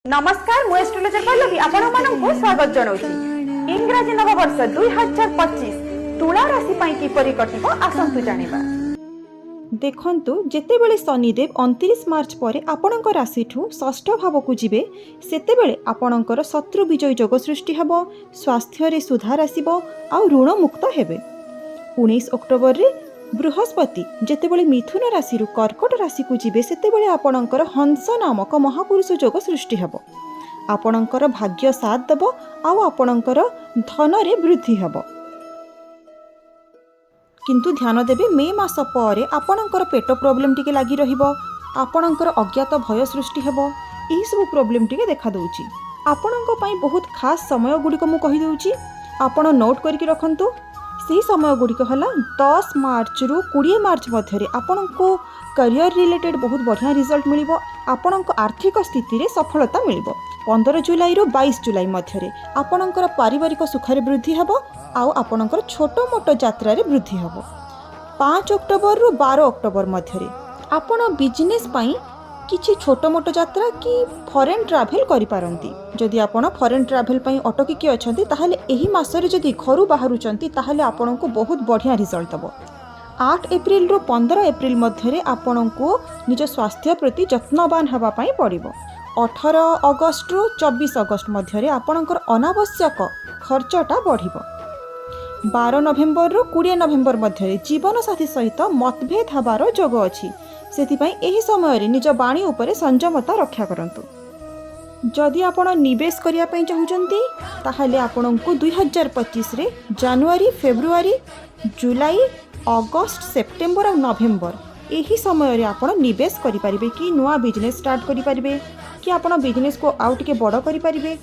नमस्कार मु एस्ट्रोलॉजर पल्लवी आपण मानकु स्वागत जणाउछि। इंग्रजी नववर्ष 2025 तुला राशि पई किपरि कटिबो आसंतु जानिबा। देखंतु जेतेबेले शनिदेव 29 मार्च परे आपणक राशि ठू षष्ठ भाव को जिबे सेतेबेले आपणकर शत्रु विजय योग सृष्टि हबो, स्वास्थ्य रे सुधार आसीबो आ ऋण मुक्त हेबे। 19 अक्टोबर रे बृहस्पति जेतेबेले मिथुन राशि रु कर्कट राशि को जिबे सेतेबेले आपणकर हंस नामक महापुरुष योग सृष्टि हबो। आपणकर भाग्य साथ देबो आ आपणकर धन रे वृद्धि हबो। किंतु ध्यान देबे मे मास परे आपणकर पेट प्रॉब्लम टिके लागि रहिबो, आपणकर अज्ञात भय सृष्टि हेबो। एही सब प्रॉब्लम टिके देखा दउची। आपणक पई बहुत खास समय गुडिक मु कहि दउची, आपण नोट करके रखंतु। सही समय गुडिक हला 10 मार्च रु 20 मार्च मध्य आपनको करियर रिलेटेड बहुत बढ़िया रिजल्ट मिलिबो। आपणक आर्थिक स्थिति रे सफलता मिलिबो। 15 जुलाई रु 22 जुलाई मध्य आपणकर पारिवारिक सुख रे वृद्धि हेबो आउ आपणकर छोटो मोटो यात्रा रे वृद्धि हेबो। 5 अक्टोबर रु 12 अक्टोबर मध्य आपण बिजनेस पई किछि छोटो मोटो यात्रा कि फॉरेन ट्रैवल करि पारंती। जदि आपण फॉरेन ट्रैवल पई अटकी कि अछंती ताहाले एही मासरे जदि घरु बाहरुचंती ताहाले आपणको बहुत बढ़िया रिजल्ट दबो। 8 एप्रिल रु 15 एप्रिल मध्य आपणको निज स्वास्थ्य प्रति जत्नवान हबा पई पड़िबो। 18 अगस्त रु 24 अगस्त मध्य आपणकर अनावश्यक खर्चटा बढ़िबो। 12 नवेम्बर रु 20 नवेम्बर मध्य जीवन साथी सहित मतभेद हबार जोग अछि। सेतिपई एही समय रे निज बाणी उपरे संयमता रक्षा करंतु। जदि आपण निवेश करिया पई चाहुचंती ताहाले आपणको 2025 रे जनवरी, फेब्रुआरी, जुलाई, अगस्त, सेप्टेम्बर और नवेम्बर एही समय रे आपण निवेश करि परिबे कि नुवा बिजनेस स्टार्ट करि परिबे कि आपण बिजनेस को आउ टिके बड़ करि परिबे।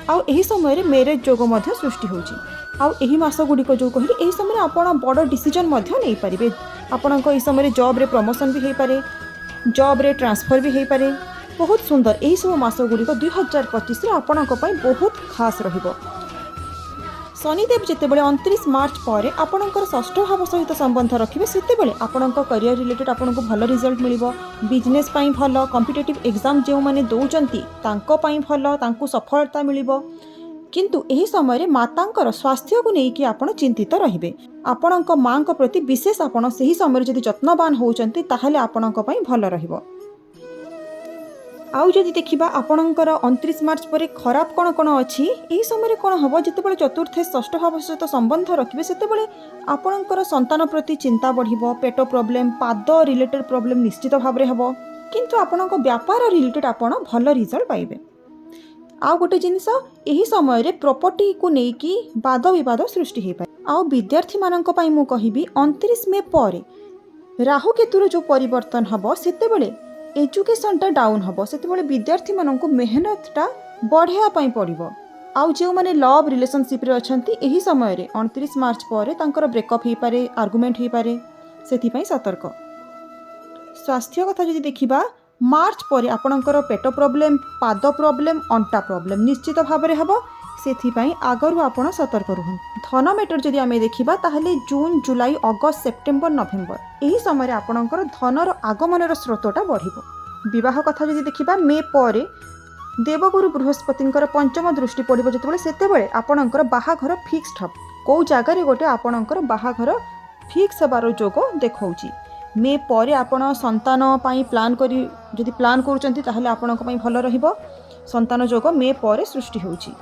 आउ एही समय रे मैरिज जोग मध्य सृष्टि होउची। आउ एही मास गुडिक जो कहली एही समय आपण बड़ डिसीजन मध्य नै परिबे। आपणको एही समय रे जॉब रे प्रमोशन भी हेई पारे, जॉब रे ट्रांसफर भी हेई पारे। बहुत सुंदर एही सब मास गुडिक 2025 रे आपणको पई बहुत खास रहिबो। शनिदेव जेतेबेले 29 मार्च परे आपणकर षष्ठ भाव सहित संबंध रखिबे सेतेबेले आपणको करियर रिलेटेड आपणको भलो रिजल्ट मिलिबो। बिजनेस पई भलो, कॉम्पिटिटिव एग्जाम जेउ माने दउचंती तांको पई भलो, तांको सफलता मिलिबो। किंतु एही समय रे मातांकर स्वास्थ्य को नै कि आपण चिंतित रहिबे। आपणक मांक प्रति विशेष आपण सही समय रे जदि जत्नवान होउचंती ताहाले आपणक पई भलो रहिबो। आउ जदि देखिबा आपणकर 29 मार्च परे खराब कोन कोन अछि एही समय रे कोन हबो जेतेबेले चतुर्थ षष्ठ भाव सहित संबंध रखिबे सेतेबेले आपणकर संतान प्रति चिंता बढ़िबो। पेट प्रॉब्लम, पाद रिलेटेड प्रॉब्लम निश्चित भाव रे हबो। किंतु आपणक व्यापार रिलेटेड आपण भलो रिजल्ट पाइबे। आउ गोटे जिनिस एही समय रे प्रॉपर्टी को नै कि वाद विवाद सृष्टि हे पाए। आउ विद्यार्थी मानक पई मु कहिबी 29 मे परे राहु केतुर जो परिवर्तन हबो सेतेबेले एजुकेशन टा डाउन हबो। सेतेबेले विद्यार्थी मानक मेहनत टा बढ़िया पई पड़िबो। आउ जे माने लव रिलेशनशिप रे अछंती एही समय रे 29 मार्च परे तांकर ब्रेकअप हे पारे, आर्गुमेंट हे पारे, सेति पई सतर्क। स्वास्थ्य कथा जदि देखिबा मार्च परे आपणकर पेट प्रॉब्लम, पाद प्रॉब्लम, अंटा प्रॉब्लम निश्चित भाव रे हबो। सेति पई आगरु आपण सतर्क रहन। धन मैटर जदि आमे देखिबा ताहाले जून, जुलाई, अगस्त, सेप्टेम्बर, नवेम्बर एही समय रे आपणकर धनर आगमनर स्रोतटा बढ़िबो। विवाह कथा जदि देखिबा मे परे देवगुरु बृहस्पतिंकर पंचम दृष्टि पड़िबो जेतेबेले सेतेबेले आपणकर बाहाघर फिक्स्ड हब। को जागा रे गोटे आपणकर बाहाघर फिक्स हेबार जोग देखौची। मे परे आपण संतान पई प्लान करी जदि प्लान करूचंती ताहाले आपणक पई भलो रहिबो। संतान जोग मे परे सृष्टि होउची।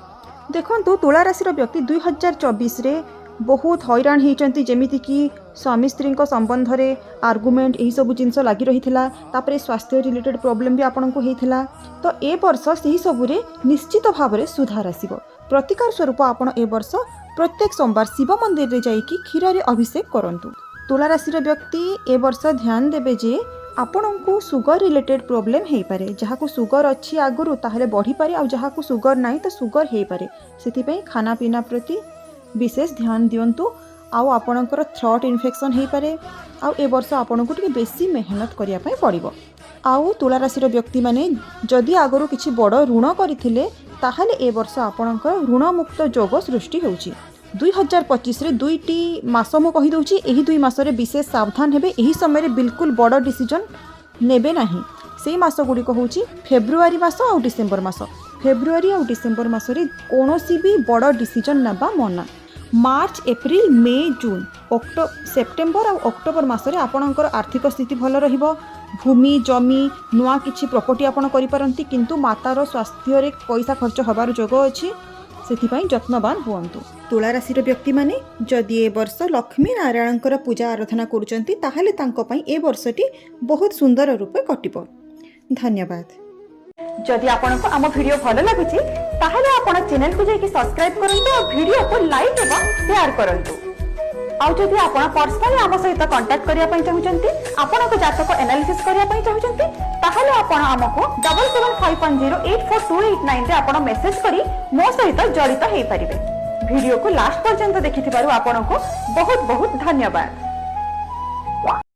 देखंतु तुला राशि रो व्यक्ति 2024 रे बहुत हैरान होइचंती जेमिति कि स्वामी स्त्री संबंध रे आर्गुमेंट एही सब जिंस लागि रहिथिला। तापरे स्वास्थ्य रिलेटेड प्रॉब्लम भी आपनको हेइथिला। तो ए वर्ष सही सब रे निश्चित भाव रे सुधार आसीबो। प्रतिकार स्वरूप आपण ए वर्ष प्रत्येक सोमवार शिव मंदिर रे जाईकी क्षीर रे अभिषेक करंतु। तुला राशि रो व्यक्ति ए वर्ष ध्यान देबे जे आपणको सुगर रिलेटेड प्रॉब्लम हेई पारे। जहाको सुगर अच्छी आगुरु ताहले बढ़ी पारे आ जहाको सुगर नाही तो सुगर हेई पारे। सेति पई खाना पीना प्रति विशेष ध्यान दियंतु। आउ आपणकर थ्रोट इन्फेक्शन हेई पारे। आउ ए वर्ष आपणको टिके बेसी मेहनत करिया पई पड़िबो। आउ तुला राशि रो व्यक्ति माने जदि आगुरु किछि बड़ ऋण करिथिले ताहले ए वर्ष आपणकर ऋण मुक्त जोग सृष्टि होउची। 2025 रे दुईटी मास मु कहि दउची। एही दुई मास रे विशेष सावधान हेबे। एही समय रे बिल्कुल बड़ डिसीजन नेबे नाही। ସେଇ ମାସଗୁଡ଼ିକ ହେଉଛି ଫେବୃଆରୀ ମାସ ଆଉ ଡିସେମ୍ବର ମାସ। ଫେବୃଆରୀ ଆଉ ଡିସେମ୍ବର ମାସରେ କୌଣସି ବି ବଡ଼ ଡିସିଜନ୍ ନେବା ମନା। March April May June September ଆଉ ଅକ୍ଟୋବର ମାସରେ ଆପଣଙ୍କର ଆର୍ଥିକ ସ୍ଥିତି ଭଲ ରହିବ। ଭୂମି ଜମି ନୂଆ କିଛି ପ୍ରପର୍ଟି ଆପଣ କରିପାରନ୍ତି, କିନ୍ତୁ ମାତାର ସ୍ୱାସ୍ଥ୍ୟରେ ପଇସା ଖର୍ଚ୍ଚ ହେବାର ଯୋଗ ଅଛି, ସେଥିପାଇଁ ଯତ୍ନବାନ ହୁଅନ୍ତୁ। ତୁଳା ରାଶିର ବ୍ୟକ୍ତିମାନେ ଯଦି ଏ ବର୍ଷ ଲକ୍ଷ୍ମୀ ନାରାୟଣଙ୍କର ପୂଜା ଆରାଧନା କରୁଛନ୍ତି ତାହେଲେ ତାଙ୍କ ପାଇଁ ଏ ବର୍ଷଟି ବହୁତ ସୁନ୍ଦର ରୂପେ କଟିବ। ଧନ୍ୟବାଦ। ଯଦି ଆପଣଙ୍କୁ ଆମ ଭିଡିଓ ଭଲ ଲାଗୁଛି ତାହେଲେ ଆପଣ ଚ୍ୟାନେଲକୁ ଯାଇକି ସବସ୍କ୍ରାଇବ କରନ୍ତୁ ଆଉ ଭିଡିଓକୁ ଲାଇକ୍ ଏବଂ ସେୟାର କରନ୍ତୁ। ଆଉ ଯଦି ଆପଣ ପର୍ସନାଲି ଆମ ସହିତ କଣ୍ଟାକ୍ଟ କରିବା ପାଇଁ ଚାହୁଁଛନ୍ତି, ଆପଣଙ୍କ ଜାତକ ଏନାଲିସିସ୍ କରିବା ପାଇଁ ଚାହୁଁଛନ୍ତି, ତାହେଲେ ଆପଣ ଆମକୁ 7751084289 ରେ ଆପଣ ମେସେଜ କରି ମୋ ସହିତ ଜଡ଼ିତ ହେଇପାରିବେ। ଭିଡିଓକୁ ଲାଷ୍ଟ ପର୍ଯ୍ୟନ୍ତ ଦେଖିଥିବାରୁ ଆପଣଙ୍କୁ ବହୁତ ବହୁତ ଧନ୍ୟବାଦ।